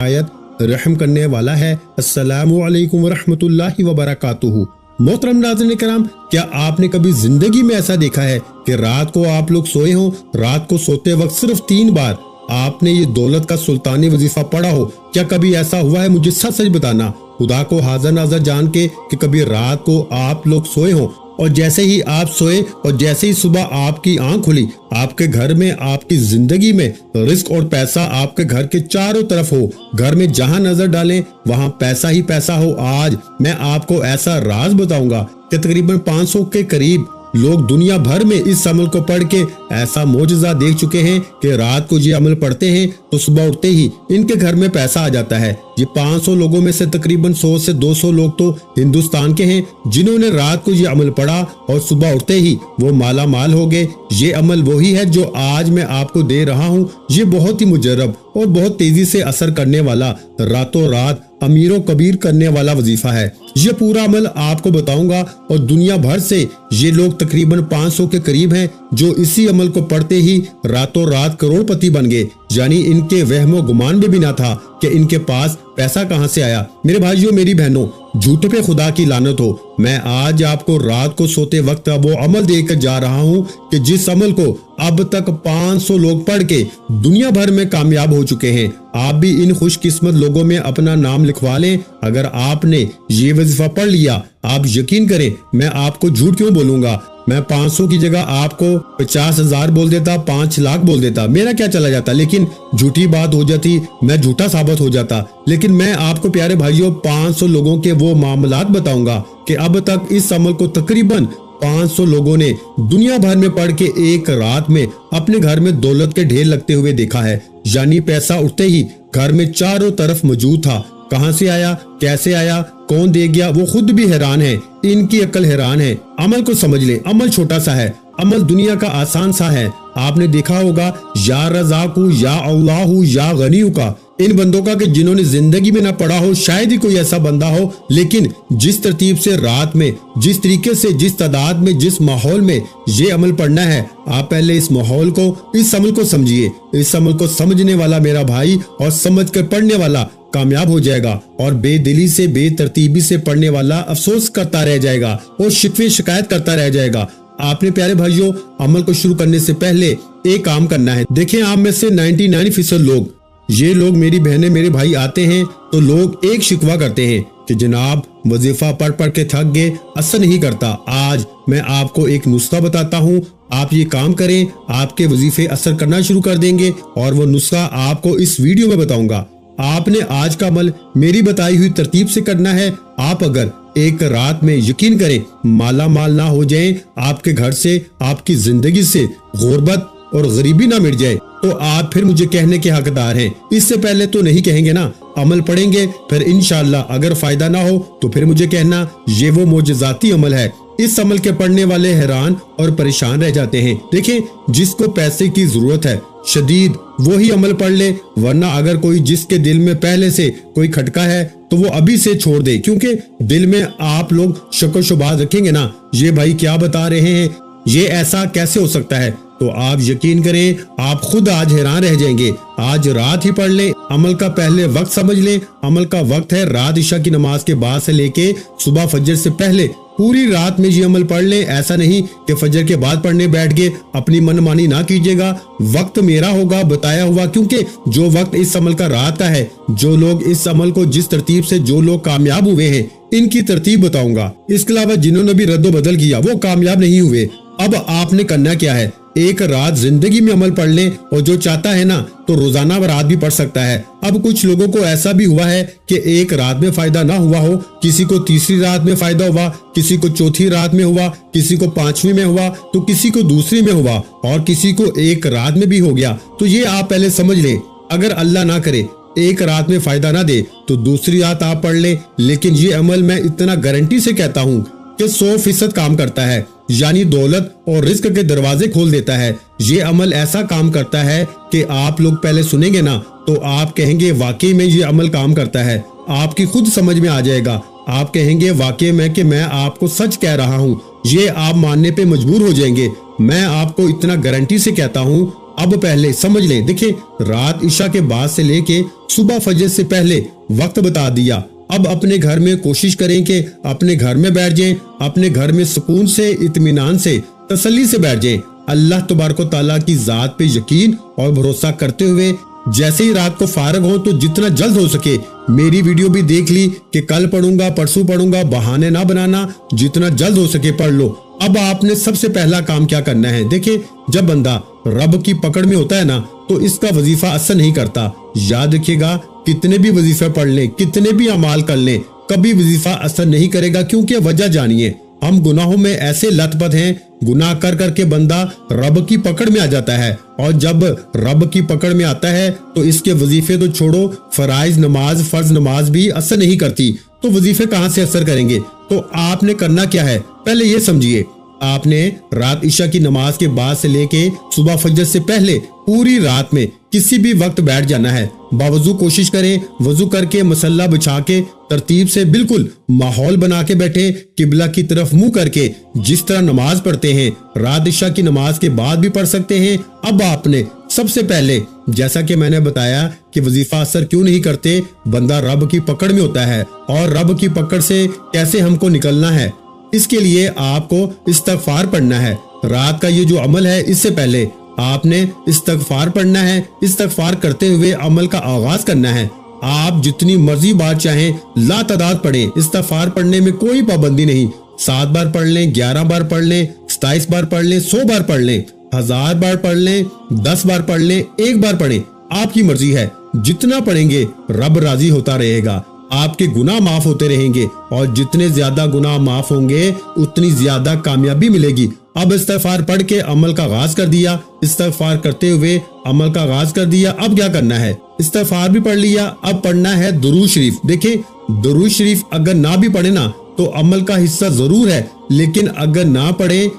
आयत रहम करने वाला है। अस्सलामु अलैकुम वरहमतुल्लाहि वबरकातुहू। मोहतरम नाज़रीन करम, क्या आपने कभी जिंदगी में ऐसा देखा है कि रात को आप लोग सोए हो, रात को सोते वक्त सिर्फ 3 बार आपने ये दौलत का सुल्तानी वजीफा पढ़ा हो? क्या कभी ऐसा हुआ है? मुझे सच सच बताना, खुदा को हाजिर नाज़र जान के, कि कभी रात को आप लोग सोए हो और जैसे ही आप सोए और जैसे ही सुबह आपकी आंख खुली, आपके घर में, आपकी जिंदगी में रिस्क और पैसा आपके घर के चारों तरफ हो। घर में जहां नजर डालें वहां पैसा ही पैसा हो। आज मैं आपको ऐसा राज बताऊंगा कि तकरीबन 500 के करीब लोग दुनिया भर में इस अमल को पढ़ के ऐसा मोजज़ा देख चुके हैं कि रात को ये अमल पढ़ते हैं तो सुबह उठते ही इनके घर में पैसा आ जाता है। ये 500 लोगों में से तकरीबन 100 से 200 लोग तो हिंदुस्तान के हैं जिन्होंने रात को ये अमल पढ़ा और सुबह उठते ही वो माला माल हो गए। ये अमल वही है जो आज मैं आपको दे रहा हूँ। ये बहुत ही मुजर्रब और बहुत तेजी से असर करने वाला, रातों रात अमीरों कबीर करने वाला वजीफा है। ये पूरा अमल आपको बताऊंगा और दुनिया भर से ये लोग तकरीबन 500 के करीब हैं जो इसी अमल को पढ़ते ही रातों रात करोड़पति बन गए। यानी इनके वहमो गुमान में भी ना था कि इनके पास पैसा कहां से आया। मेरे भाइयों, मेरी बहनों, झूठे पे खुदा की लानत हो। मैं आज आपको रात को सोते वक्त वो अमल देकर जा रहा हूं कि जिस अमल को अब तक 500 लोग पढ़ के दुनिया भर में कामयाब हो चुके हैं। आप भी इन खुशकिस्मत लोगों में अपना नाम लिखवा लें। अगर आपने ये वजीफा पढ़ लिया, आप यकीन करें, मैं आपको झूठ क्यों बोलूंगा। मैं 500 की जगह आपको 50,000 बोल देता, 5 लाख बोल देता, मेरा क्या चला जाता, लेकिन झूठी बात हो जाती, मैं झूठा साबित हो जाता। लेकिन मैं आपको प्यारे भाइयों 500 लोगों के वो मामलात बताऊंगा कि अब तक इस अमल को तकरीबन 500 लोगों ने दुनिया भर में पढ़ के एक रात में अपने घर में दौलत के ढेर लगते हुए देखा है। यानी पैसा उठते ही घर में चारों तरफ मौजूद था। कहां से आया, कैसे आया, कौन दे गया, वो खुद भी हैरान है, इनकी अक्ल हैरान है। अमल को समझ ले, अमल छोटा सा है, अमल दुनिया का आसान सा है। आपने देखा होगा या रज़ाकू या अल्लाहू या गनीयू का, इन बंदों का कि जिन्होंने जिंदगी में ना पढ़ा हो, शायद ही कोई ऐसा बंदा हो। लेकिन जिस तरतीब से रात में, जिस तरीके से, जिस तादाद में, जिस माहौल में ये अमल पढ़ना है, आप पहले इस माहौल को, इस अमल को समझिए। इस अमल को समझने वाला मेरा भाई और समझ कर पढ़ने वाला कामयाब हो जाएगा और बेदिली से, बेतरतीबी से पढ़ने वाला अफसोस करता रह जाएगा और शिकवे शिकायत करता रह जाएगा। आपने प्यारे भाइयों अमल को शुरू करने से पहले एक काम करना है। देखें, आप में से 99% लोग, ये लोग मेरी बहनें, मेरे भाई आते हैं तो लोग एक शिकवा करते हैं कि जनाब वजीफा पढ़ पढ़ के थक गए, असर नहीं करता। आज मैं आपको एक नुस्खा बताता हूँ, आप ये काम करें, आपके वजीफे असर करना शुरू कर देंगे और वो नुस्खा आपको इस वीडियो में बताऊंगा। आपने आज का अमल मेरी बताई हुई तरतीब से करना है। आप अगर एक रात में, यकीन करें, माला माल ना हो जाए, आपके घर से, आपकी जिंदगी से गुर्बत और गरीबी ना मिट जाए, तो आप फिर मुझे कहने के हकदार हैं। इससे पहले तो नहीं कहेंगे ना। अमल पढ़ेंगे, फिर इंशाअल्लाह अगर फायदा ना हो तो फिर मुझे कहना ये वो मोजज़ाती अमल है। इस अमल के पढ़ने वाले हैरान और परेशान रह जाते हैं। देखें, जिसको पैसे की जरूरत है शदीद, वो ही अमल पढ़ ले, वरना अगर कोई जिसके दिल में पहले से कोई खटका है तो वो अभी से छोड़ दे। क्योंकि दिल में आप लोग शक शुबात रखेंगे ना, ये भाई क्या बता रहे हैं, ये ऐसा कैसे हो सकता है, तो आप यकीन करें, आप खुद आज हैरान रह जाएंगे। आज रात ही पढ़ ले, अमल का पहले वक्त समझ ले। अमल का वक्त है रात इशा की नमाज के बाद से लेके सुबह फजर से पहले, पूरी रात में ये अमल पढ़ ले। ऐसा नहीं कि फजर के बाद पढ़ने बैठ गए, अपनी मनमानी ना कीजिएगा। वक्त मेरा होगा बताया हुआ, क्योंकि जो वक्त इस अमल का रात का है, जो लोग इस अमल को जिस तरतीब से जो लोग कामयाब हुए हैं, इनकी तरतीब बताऊंगा। इसके अलावा जिन्होंने भी रद्दो बदल किया वो कामयाब नहीं हुए। अब आपने करना क्या है, एक रात जिंदगी में अमल पढ़ लें, और जो चाहता है ना तो रोजाना रात भी पढ़ सकता है। अब कुछ लोगों को ऐसा भी हुआ है कि एक रात में फायदा ना हुआ हो, किसी को तीसरी रात में फायदा हुआ, किसी को चौथी रात में हुआ, किसी को 5वीं में हुआ, तो किसी को दूसरी में हुआ और किसी को एक रात में भी हो गया। तो ये आप पहले समझ लें, अगर अल्लाह ना करे एक रात में फायदा ना दे तो दूसरी रात आप पढ़ लें। लेकिन ये अमल मैं इतना गारंटी से कहता हूँ कि 100% काम करता है, यानी दौलत और रिस्क के दरवाजे खोल देता है। ये अमल ऐसा काम करता है कि आप लोग पहले सुनेंगे ना तो आप कहेंगे वाकई में ये अमल काम करता है। आपकी खुद समझ में आ जाएगा, आप कहेंगे वाकई में कि मैं आपको सच कह रहा हूँ। ये आप मानने पे मजबूर हो जाएंगे। मैं आपको इतना गारंटी से कहता हूँ, अब पहले समझ लें। देखिए, रात इशा के बाद से लेके सुबह फजर से पहले वक्त बता दिया। अब अपने घर में कोशिश करें कि अपने घर में बैठ जाएं, अपने घर में सुकून से, इत्मीनान से, तसल्ली से बैठ जाएं। अल्लाह तबारक व तआला की जात पे यकीन और भरोसा करते हुए जैसे ही रात को फारग हो तो जितना जल्द हो सके मेरी वीडियो भी देख ली कि कल पढ़ूंगा, परसों पढ़ूंगा, बहाने ना बनाना, जितना जल्द हो सके पढ़ लो। अब आपने सबसे पहला काम क्या करना है? देखिए, जब बंदा रब की पकड़ में होता है ना तो इसका वजीफा असर नहीं करता। याद रखिएगा, कितने भी वजीफे पढ़ लें, कितने भी अमाल कर लें, कभी वजीफा असर नहीं करेगा। क्योंकि वजह जानिए, हम गुनाहों में ऐसे लथपथ हैं, गुनाह कर करके बंदा रब की पकड़ में आ जाता है, और जब रब की पकड़ में आता है तो इसके वजीफे तो छोड़ो, फराइज नमाज, फर्ज नमाज भी असर नहीं करती, तो वजीफे कहां से असर करेंगे? तो आपने करना क्या है, पहले ये समझिए। आपने रात इशा की नमाज के बाद से लेके सुबह फजर से पहले पूरी रात में किसी भी वक्त बैठ जाना है। बावजू कोशिश करें, वजू करके मसल्ला बिछा के तरतीब से बिल्कुल माहौल बना के बैठे, किबला की तरफ मुंह करके, जिस तरह नमाज पढ़ते हैं रात इशा की नमाज के बाद भी पढ़ सकते हैं। अब आपने सबसे पहले, जैसा कि मैंने बताया कि वजीफा असर क्यों नहीं करते, बंदा रब की पकड़ में होता है, और रब की पकड़ से कैसे हमको निकलना है, इसके लिए आपको इस्तगफार पढ़ना है। रात का ये जो अमल है, इससे पहले आपने इस्तगफार पढ़ना है। इस्तगफार करते हुए अमल का आगाज करना है। आप जितनी मर्जी बार चाहें ला तादाद पढ़ें। इस्तगफार पढ़ने में कोई पाबंदी नहीं, 7 बार पढ़ लें, 11 बार पढ़ लें, 27 बार पढ़ लें, 100 बार पढ़ लें, 1000 बार पढ़ लें, 10 बार पढ़ लें, 1 बार पढ़ें, आपकी मर्जी है। जितना पढ़ेंगे रब राजी होता रहेगा, आपके गुनाह माफ होते रहेंगे, और जितने ज्यादा गुनाह माफ होंगे उतनी ज्यादा कामयाबी मिलेगी। अब इस्तगफार पढ़ के अमल का आगाज कर दिया, इस्तगफार करते हुए अमल का आगाज कर दिया। अब क्या करना है? इस्तगफार भी पढ़ लिया, अब पढ़ना है दुरूद शरीफ। देखिए, दुरूद शरीफ अगर ना भी पढ़े ना तो अमल का हिस्सा जरूर है, लेकिन अगर ना पढ़े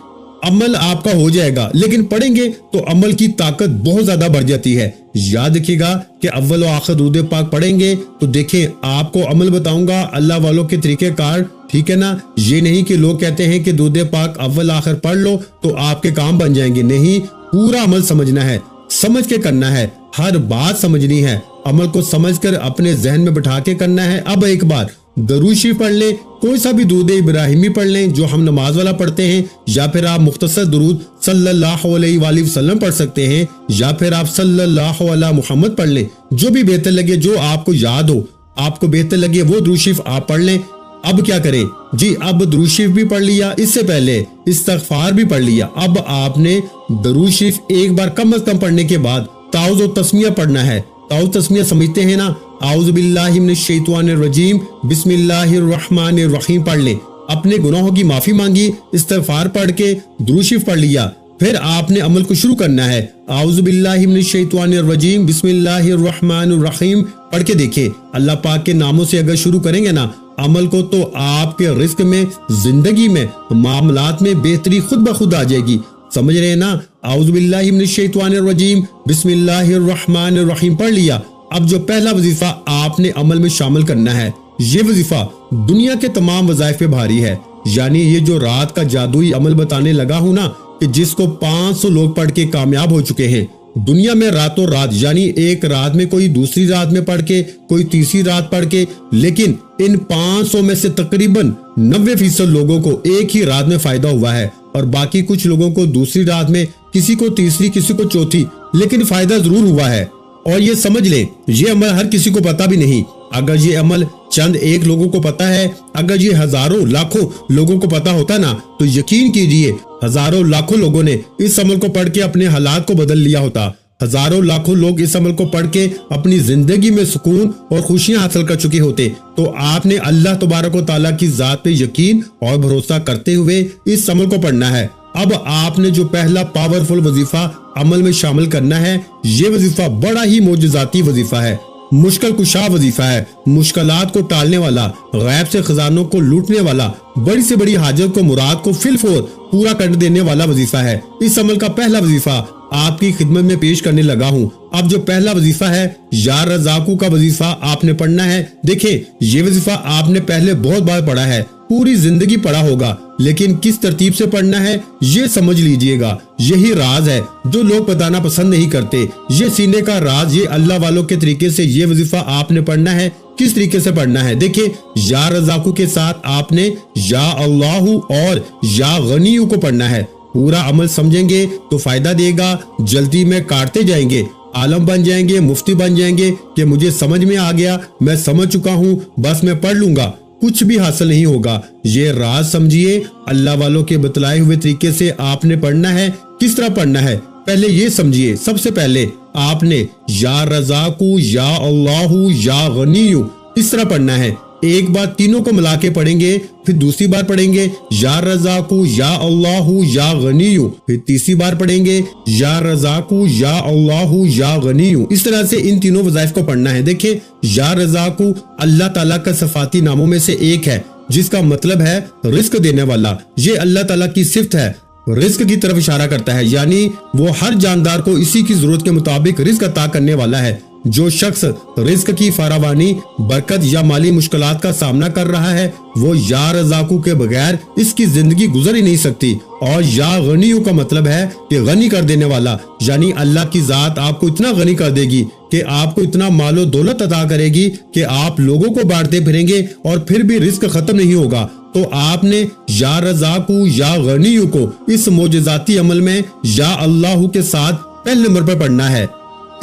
अमल आपका हो जाएगा, लेकिन पढ़ेंगे तो अमल की ताकत बहुत ज्यादा बढ़ जाती है। याद रखिएगा कि अव्वल व आखिर दुरूद पाक पढ़ेंगे तो देखें, आपको अमल बताऊंगा अल्लाह वालों के तरीके कार, ठीक है ना। ये नहीं कि लोग कहते हैं कि दुरूद पाक अव्वल आखिर पढ़ लो तो आपके काम बन जाएंगे, नहीं, पूरा अमल समझना है, समझ के करना है, हर बात समझनी है, अमल को समझकर अपने जहन में बिठा के करना है। अब एक बार दरूद शरीफ पढ़ लें, कोई सा भी दुरूद इब्राहिमी पढ़ लें जो हम नमाज वाला पढ़ते हैं, या फिर आप मुख्तसर दुरूद सल्लल्लाहु अलैहि वसल्लम पढ़ सकते हैं, या फिर आप सल्लल्लाहु अला मुहम्मद पढ़ लें, जो भी बेहतर लगे, जो आपको याद हो, आपको बेहतर लगे वो दरूद शरीफ आप पढ़ लें। अब क्या करें जी, अब दरूद शरीफ भी पढ़ लिया, इससे पहले इस्तगफार भी पढ़ लिया। अब आपने दरूद शरीफ एक बार कम से कम पढ़ने के बाद ताऊज़ और तस्मिया पढ़ना है। ताऊज़ तस्मिया समझते हैं ना, आऊज़ु बिल्लाहि मिनश शैतानिर रजीम बिस्मिल्लाहिर रहमानिर रहीम पढ़ लें, अपने गुनाहों की माफी मांगी, इस्तगफार पढ़ के दुरूद शरीफ पढ़ लिया, फिर आपने अमल को शुरू करना है। आऊज़ु बिल्लाहि मिनश शैतानिर रजीम बिस्मिल्लाहिर रहमानिर रहीम पढ़ के देखिए, अल्लाह पाक के नामों से अगर शुरू करेंगे ना अमल को तो आपके रिस्क में, जिंदगी में, मामलात में बेहतरी खुद ब खुद आ जाएगी। समझ रहे हैं ना? आऊज़ु बिल्लाहि मिनश शैतानिर रजीम बिस्मिल्लाहिर रहमानिर रहीम पढ़ लिया। अब जो पहला वजीफा आपने अमल में शामिल करना है, ये वजीफा दुनिया के तमाम वज़ाइफ पे भारी है। यानी ये जो रात का जादुई अमल बताने लगा हूं ना, कि जिसको 500 लोग पढ़ के कामयाब हो चुके हैं दुनिया में रातों रात, यानी एक रात में कोई दूसरी रात में पढ़ के, कोई तीसरी रात पढ़ के, लेकिन इन 500 में से तकरीबन 90% लोगों को एक ही रात में फायदा हुआ है, और बाकी कुछ लोगों को दूसरी रात में, किसी को तीसरी, किसी को चौथी, लेकिन फायदा जरूर हुआ है। और ये समझ लें, ये अमल हर किसी को पता भी नहीं। अगर ये अमल चंद एक लोगों को पता है, अगर ये हजारों लाखों लोगों को पता होता ना, तो यकीन कीजिए हजारों लाखों लोगों ने इस अमल को पढ़ के अपने हालात को बदल लिया होता। हजारों लाखों लोग इस अमल को पढ़ के अपनी जिंदगी में सुकून और खुशियां हासिल कर चुके होते। तो आपने अल्लाह तबारक व तआला की जात पे यकीन और भरोसा करते हुए इस अमल को पढ़ना है। अब आपने जो पहला पावरफुल वजीफा अमल में शामिल करना है, ये वजीफा बड़ा ही मोजज़ाती वजीफा है, मुश्किल कुशा वजीफा है, मुश्किलात को टालने वाला, गैब से खजानों को लूटने वाला, बड़ी से बड़ी हाजत को, मुराद को फिलफौर पूरा कर देने वाला वजीफा है। इस अमल का पहला वजीफा आपकी खिदमत में पेश करने लगा हूँ। अब जो पहला वजीफा है, या रज़ाकू का वजीफा आपने पढ़ना है। देखें, ये वजीफा आपने पहले बहुत बार पढ़ा है, पूरी जिंदगी पढ़ा होगा, लेकिन किस तरतीब से पढ़ना है ये समझ लीजिएगा। यही राज है जो लोग बताना पसंद नहीं करते। ये सीने का राज, ये अल्लाह वालों के तरीके से ये वजीफा आपने पढ़ना है। किस तरीके से पढ़ना है? देखिए, या रज़ाकू के साथ आपने या अल्लाहू और या गनीयू को पढ़ना है। पूरा अमल समझेंगे तो फायदा देगा। जल्दी में काटते जाएंगे, आलम बन जाएंगे, मुफ्ती बन जाएंगे कि मुझे समझ में आ गया, मैं समझ चुका हूँ, बस मैं पढ़ लूंगा। कुछ भी हासिल नहीं होगा। ये राज समझिए, अल्लाह वालों के बतलाए हुए तरीके से आपने पढ़ना है। किस तरह पढ़ना है पहले ये समझिए। सबसे पहले आपने या रज़ाकू, या अल्लाहू, या गनीयू इस तरह पढ़ना है। एक बार तीनों को मिला के पढ़ेंगे, फिर दूसरी बार पढ़ेंगे या रज़ाकू, या अल्लाहू, या गनीयू, फिर तीसरी बार पढ़ेंगे या रज़ाकू, या अल्लाहू, या गनीयू। इस तरह से इन तीनों वज़ाइफ को पढ़ना है। देखिए, या रज़ाकू अल्लाह ताला का सफाती नामों में से एक है, जिसका मतलब है रिस्क देने वाला। ये अल्लाह ताला की सिफ्त है, रिस्क की तरफ इशारा करता है, यानी वो हर जानदार को इसी की जरूरत के मुताबिक रिस्क अता करने वाला है। जो शख्स रिस्क की फरावानी, बरकत या माली मुश्किलात का सामना कर रहा है, वो या रज़ाकू के बगैर इसकी जिंदगी गुजर ही नहीं सकती। और या गनीयू का मतलब है कि गनी कर देने वाला, यानी अल्लाह की जात आपको इतना गनी कर देगी कि आपको इतना मालो दौलत अता करेगी कि आप लोगों को बांटते फिरेंगे और फिर भी रिस्क खत्म नहीं होगा। तो आपने या रज़ाकू, या गनीयू को इस मोजज़ाती अमल में या अल्लाहू के साथ पहले नंबर पर पढ़ना है।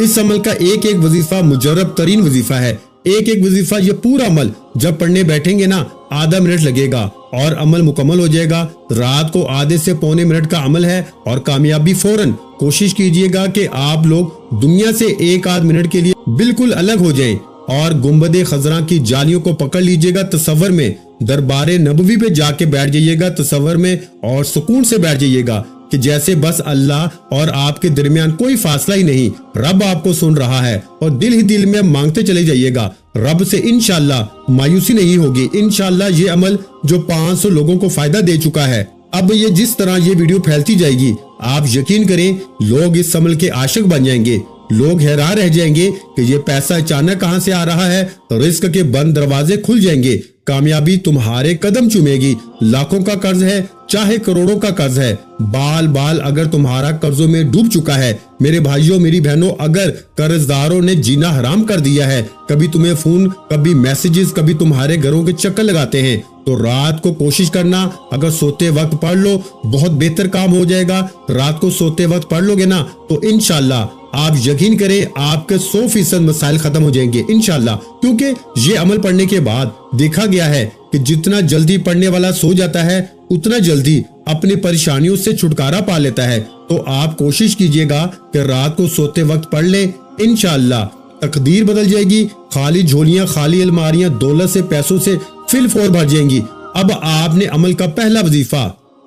इस अमल का एक एक वजीफा मुजर्रब तरीन वजीफा है। एक एक वजीफा, ये पूरा अमल जब पढ़ने बैठेंगे ना, आधा मिनट लगेगा और अमल मुकम्मल हो जाएगा। रात को आधे से पौने मिनट का अमल है और कामयाबी फौरन। कोशिश कीजिएगा कि आप लोग दुनिया से एक आध मिनट के लिए बिल्कुल अलग हो जाएं और गुंबदे खजरा की जालियों को पकड़ लीजिएगा तसव्वुर में। दरबारे नबवी पे जाके बैठ जाइएगा तसव्वुर में और सुकून से बैठ जाइएगा कि जैसे बस अल्लाह और आपके दरमियान कोई फासला ही नहीं, रब आपको सुन रहा है। और दिल ही दिल में मांगते चले जाइएगा। रब से इंशाअल्लाह मायूसी नहीं होगी। इंशाअल्लाह ये अमल जो 500 लोगों को फायदा दे चुका है, अब ये जिस तरह ये वीडियो फैलती जाएगी, आप यकीन करें लोग इस अमल के आशिक बन जाएंगे। लोग हैरान रह जाएंगे कि ये पैसा अचानक कहां से आ रहा है। रिस्क के बंद दरवाजे खुल जाएंगे, कामयाबी तुम्हारे कदम चूमेगी। लाखों का कर्ज है चाहे करोड़ों का कर्ज है, बाल बाल अगर तुम्हारा कर्जों में डूब चुका है, मेरे भाइयों मेरी बहनों, अगर कर्जदारों ने जीना हराम कर दिया है, कभी तुम्हें फोन, कभी मैसेजेस, कभी तुम्हारे घरों के चक्कर लगाते हैं, तो रात को कोशिश करना अगर सोते वक्त पढ़ लो, बहुत बेहतर काम हो जाएगा। रात को सोते वक्त पढ़ लोगे ना तो इंशाअल्लाह आप यकीन करें आपके 100% मसाइल खत्म हो जाएंगे इंशाअल्लाह। क्योंकि ये अमल पढ़ने के बाद देखा गया है कि जितना जल्दी पढ़ने वाला सो जाता है, उतना जल्दी अपनी परेशानियों से छुटकारा पा लेता है। तो आप कोशिश कीजिएगा कि रात को सोते वक्त पढ़ ले, इंशाअल्लाह तकदीर बदल जाएगी। खाली झोलियां, खाली अलमारियां दौलत से, पैसों से फिल फौर भर जाएंगी। अब आपने अमल का पहला वजीफा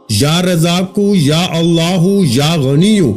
या रज़ाकू, या अल्लाहू, या गनीयू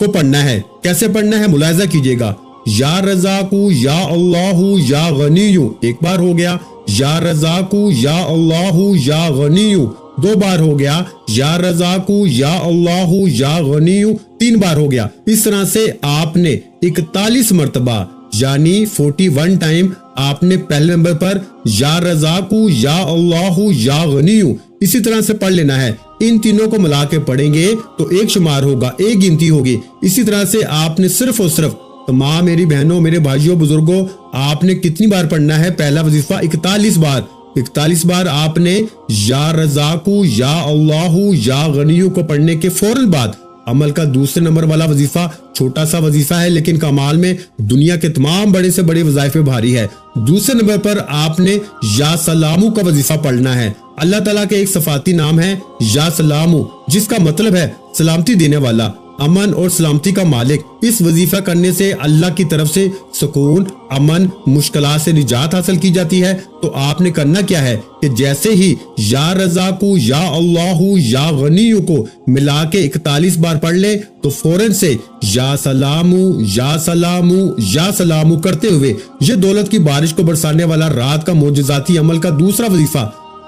को पढ़ना है। कैसे पढ़ना है मुलाहिजा कीजिएगा। या रज़ाकू, या अल्लाहू, या गनीयू एक बार हो गया। या रज़ाकू, या अल्लाहू, या गनीयू 2 बार हो गया। या रज़ाकू, या अल्लाहू, या गनीयू 3 बार हो गया। इस तरह से आपने 41 मरतबा यानी 41 टाइम आपने पहले नंबर पर या रज़ाकू, या अल्लाहू, या गनीयू इसी तरह से पढ़ लेना है। इन तीनों को मिला के पढ़ेंगे तो एक शुमार होगा, एक गिनती होगी। इसी तरह से आपने सिर्फ और सिर्फ तमाम मेरी बहनों, मेरे भाइयों, बुजुर्गों, आपने कितनी बार पढ़ना है? पहला वजीफा 41 बार। 41 बार आपने या रज़ाकू, या अल्लाहू, या गनीयू को पढ़ने के फौरन बाद अमल का दूसरे नंबर वाला वजीफा छोटा सा वजीफा है, लेकिन कमाल में दुनिया के तमाम बड़े से बड़े वज़ाइफ में भारी है। दूसरे नंबर पर आपने या सलामू का वजीफा पढ़ना है। अल्लाह ताला के एक सफाती नाम है या सलामू, जिसका मतलब है सलामती देने वाला, अमन और सलामती का मालिक। इस वजीफा करने से अल्लाह की तरफ से सुकून, अमन, मुश्किलात से निजात हासिल की जाती है। तो आपने करना क्या है कि जैसे ही या रज़ाकू, या अल्लाहू, या गनीयू को मिला के 41 बार पढ़ ले तो फौरन से या सलामू, या सलामू, या सलामू करते हुए ये दौलत की बारिश को बरसाने वाला रात का मोजज़ाती अमल का दूसरा वजीफा।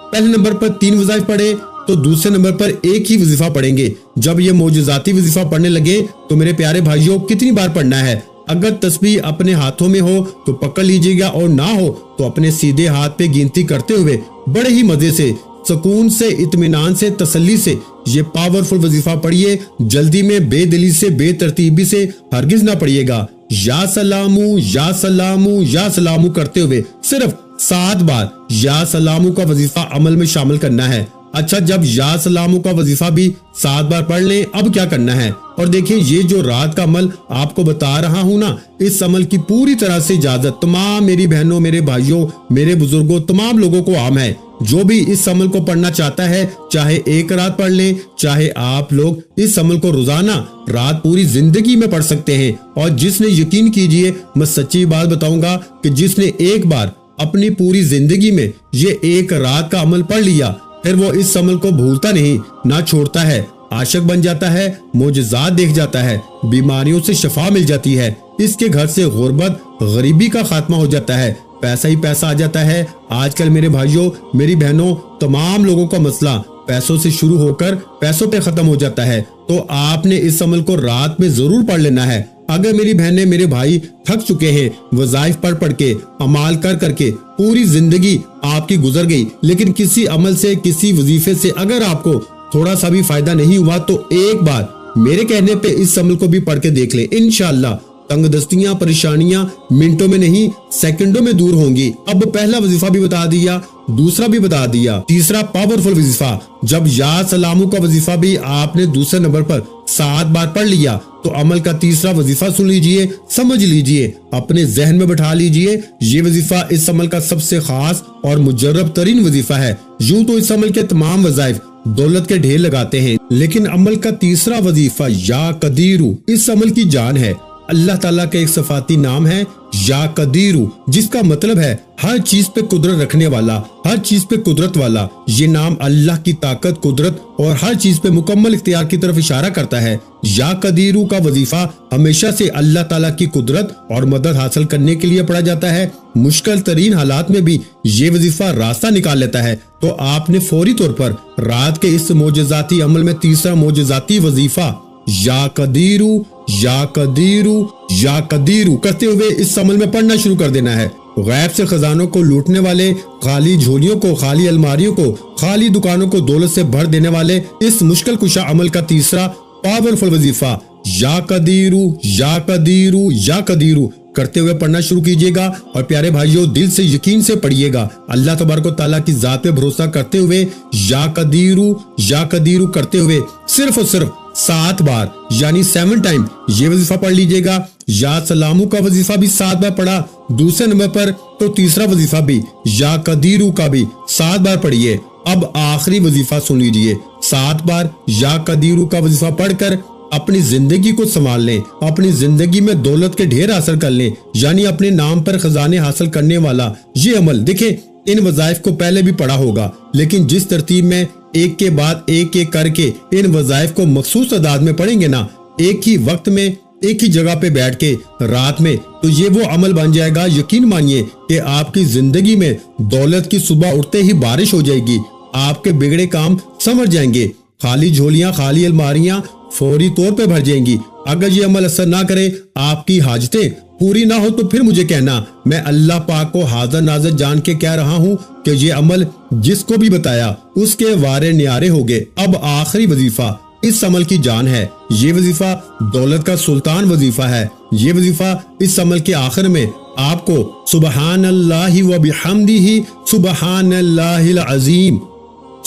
पहले नंबर पर 3 वज़ाइफ पढ़े तो दूसरे नंबर पर एक ही वजीफा पढ़ेंगे। जब ये मोजज़ाती वजीफा पढ़ने लगे तो मेरे प्यारे भाइयों कितनी बार पढ़ना है? अगर तस्बीह अपने हाथों में हो तो पकड़ लीजिएगा और ना हो तो अपने सीधे हाथ पे गिनती करते हुए बड़े ही मजे से سکون سے، اطمینان سے، تسلی سے یہ پاورفل وظیفہ پڑھیے. جلدی میں، بے دلی سے، بے ترتیبی سے ہرگز نہ پڑھیے گا. یا سلامو یا سلامو یا سلامو کرتے ہوئے صرف 7 بار یا سلامو کا وظیفہ عمل میں شامل کرنا ہے. اچھا، جب یا سلامو کا وظیفہ بھی 7 بار پڑھ لیں، اب کیا کرنا ہے؟ اور دیکھیں، یہ جو رات کا عمل آپ کو بتا رہا ہوں نا، اس عمل کی پوری طرح سے اجازت تمام میری بہنوں، میرے بھائیوں، میرے بزرگوں، تمام لوگوں کو عام ہے. جو بھی اس عمل کو پڑھنا چاہتا ہے، چاہے ایک رات پڑھ لیں، چاہے آپ لوگ اس عمل کو روزانہ رات پوری زندگی میں پڑھ سکتے ہیں. اور جس نے، یقین کیجئے، میں سچی بات بتاؤں گا کہ جس نے ایک بار اپنی پوری زندگی میں یہ ایک رات کا عمل پڑھ لیا، پھر وہ اس عمل کو بھولتا نہیں، نہ چھوڑتا ہے، عاشق بن جاتا ہے، معجزات دیکھ جاتا ہے، بیماریوں سے شفا مل جاتی ہے، اس کے گھر سے غربت، غریبی کا خاتمہ ہو جاتا ہے، پیسہ ہی پیسہ آ جاتا ہے. آج کل میرے بھائیوں، میری بہنوں، تمام لوگوں کا مسئلہ پیسوں سے شروع ہو کر پیسوں پہ ختم ہو جاتا ہے. تو آپ نے اس عمل کو رات میں ضرور پڑھ لینا ہے. اگر میری بہنیں، میرے بھائی تھک چکے ہیں وظائف پڑھ کے، عمال کر کے، پوری زندگی آپ کی گزر گئی، لیکن کسی عمل سے، کسی وظیفے سے اگر آپ کو تھوڑا سا بھی فائدہ نہیں ہوا، تو ایک بار میرے کہنے پہ اس عمل کو بھی پڑھ کے دیکھ لیں. انشاءاللہ تنگ دستیاں، پریشانیاں منٹوں میں نہیں، سیکنڈوں میں دور ہوں گی. اب پہلا وظیفہ بھی بتا دیا، دوسرا بھی بتا دیا، تیسرا پاورفل وظیفہ. جب یا سلامو کا وظیفہ بھی آپ نے دوسرے نمبر پر 7 بار پڑھ لیا، تو عمل کا تیسرا وظیفہ سن لیجئے، سمجھ لیجئے، اپنے ذہن میں بٹھا لیجئے. یہ وظیفہ اس عمل کا سب سے خاص اور مجرب ترین وظیفہ ہے. یوں تو اس عمل کے تمام وظائف دولت کے ڈھیر لگاتے ہیں، لیکن عمل کا تیسرا وظیفہ یا قدیرو اس عمل کی جان ہے. اللہ تعالیٰ کا ایک صفاتی نام ہے یا قدیرو، جس کا مطلب ہے ہر چیز پہ قدرت رکھنے والا، ہر چیز پہ قدرت والا. یہ نام اللہ کی طاقت، قدرت اور ہر چیز پہ مکمل اختیار کی طرف اشارہ کرتا ہے. یا قدیرو کا وظیفہ ہمیشہ سے اللہ تعالیٰ کی قدرت اور مدد حاصل کرنے کے لیے پڑھا جاتا ہے. مشکل ترین حالات میں بھی یہ وظیفہ راستہ نکال لیتا ہے. تو آپ نے فوری طور پر رات کے اس معجزاتی عمل میں تیسرا معجزاتی وظیفہ یا قدیرو یا قدیرو یا قدیرو کرتے ہوئے اس عمل میں پڑھنا شروع کر دینا ہے. غیب سے خزانوں کو لوٹنے والے، خالی جھولیوں کو، خالی الماریوں کو، خالی دکانوں کو دولت سے بھر دینے والے اس مشکل کشا عمل کا تیسرا پاورفل وظیفہ یا قدیرو یا قدیرو یا قدیرو کرتے ہوئے پڑھنا شروع کیجئے گا. اور پیارے بھائیوں، دل سے یقین سے پڑھیے گا، اللہ تبارک و تعالیٰ کی ذات پہ بھروسہ کرتے ہوئے یا قدیرو کرتے ہوئے صرف اور صرف 7 بار یعنی 7 ٹائم یہ وظیفہ پڑھ لیجئے گا. یا سلامو کا وظیفہ بھی 7 بار پڑھا دوسرے نمبر پر، تو تیسرا وظیفہ بھی یا قدیرو کا بھی 7 بار پڑھیے. اب آخری وظیفہ سن لیجئے. 7 بار یا قدیرو کا وظیفہ پڑھ کر اپنی زندگی کو سنبھال لیں، اپنی زندگی میں دولت کے ڈھیر حاصل کر لیں، یعنی اپنے نام پر خزانے حاصل کرنے والا یہ عمل. دیکھیں، ان وظائف کو پہلے بھی پڑھا ہوگا، لیکن جس ترتیب میں ایک کے بعد ایک کر کے ان وظائف کو مخصوص تعداد میں پڑھیں گے نا، ایک ہی وقت میں، ایک ہی جگہ پہ بیٹھ کے رات میں، تو یہ وہ عمل بن جائے گا. یقین مانیے کہ آپ کی زندگی میں دولت کی صبح اٹھتے ہی بارش ہو جائے گی. آپ کے بگڑے کام سمجھ جائیں گے، خالی جھولیاں، خالی الماریاں فوری طور پہ بھر جائیں گی. اگر یہ عمل اثر نہ کرے، آپ کی حاجتیں پوری نہ ہو، تو پھر مجھے کہنا. میں اللہ پاک کو حاضر ناظر جان کے کہہ رہا ہوں کہ یہ عمل جس کو بھی بتایا اس کے وارے نیارے ہو گئے. اب آخری وظیفہ اس عمل کی جان ہے. یہ وظیفہ دولت کا سلطان وظیفہ ہے. یہ وظیفہ اس عمل کے آخر میں آپ کو سبحان اللہ و بحمدہ سبحان اللہ العظیم،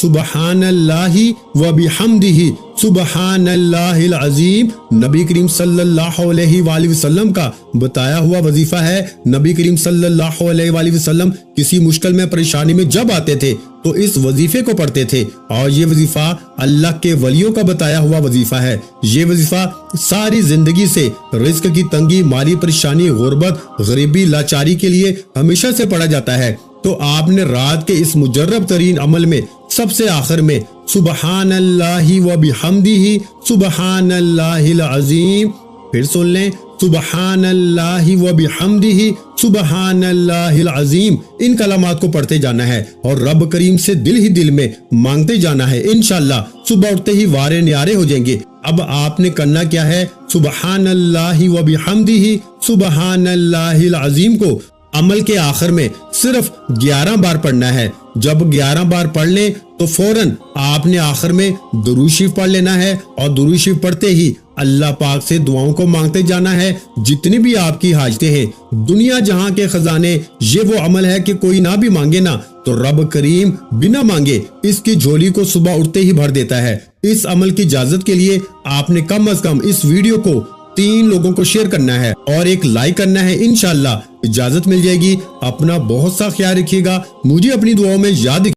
سبحان اللہ و بحمدہ سبحان اللہ العظیم، نبی کریم صلی اللہ علیہ وآلہ وسلم کا بتایا ہوا وظیفہ ہے. نبی کریم صلی اللہ علیہ وآلہ وسلم کسی مشکل میں، پریشانی میں جب آتے تھے تو اس وظیفے کو پڑھتے تھے. اور یہ وظیفہ اللہ کے ولیوں کا بتایا ہوا وظیفہ ہے. یہ وظیفہ ساری زندگی سے رزق کی تنگی، مالی پریشانی، غربت، غریبی، لاچاری کے لیے ہمیشہ سے پڑھا جاتا ہے. تو آپ نے رات کے اس مجرب ترین عمل میں سب سے آخر میں سبحان اللہ و بحمدہ سبحان اللہ العظیم، پھر سن لیں، سبحان اللہ و بحمدہ سبحان اللہ العظیم. ان کلمات کو پڑھتے جانا ہے اور رب کریم سے دل ہی دل میں مانگتے جانا ہے. انشاءاللہ صبح اٹھتے ہی وارے نیارے ہو جائیں گے. اب آپ نے کرنا کیا ہے؟ سبحان اللہ و بحمدہ سبحان اللہ العظیم کو عمل کے آخر میں صرف 11 بار پڑھنا ہے۔ جب 11 بار پڑھ لیں تو فوراً آپ نے آخر میں درود شریف پڑھ لینا ہے، اور درود شریف پڑھتے ہی اللہ پاک سے دعاؤں کو مانگتے جانا ہے، جتنی بھی آپ کی حاجتیں ہیں۔ دنیا جہاں کے خزانے، یہ وہ عمل ہے کہ کوئی نہ بھی مانگے نا تو رب کریم بنا مانگے اس کی جھولی کو صبح اٹھتے ہی بھر دیتا ہے۔ اس عمل کی اجازت کے لیے آپ نے کم از کم اس ویڈیو کو 3 لوگوں کو شیئر کرنا ہے اور ایک لائک کرنا ہے۔ انشاءاللہ اجازت مل جائے گی۔ اپنا بہت سا خیال رکھیے گا، مجھے اپنی دعاؤں میں یاد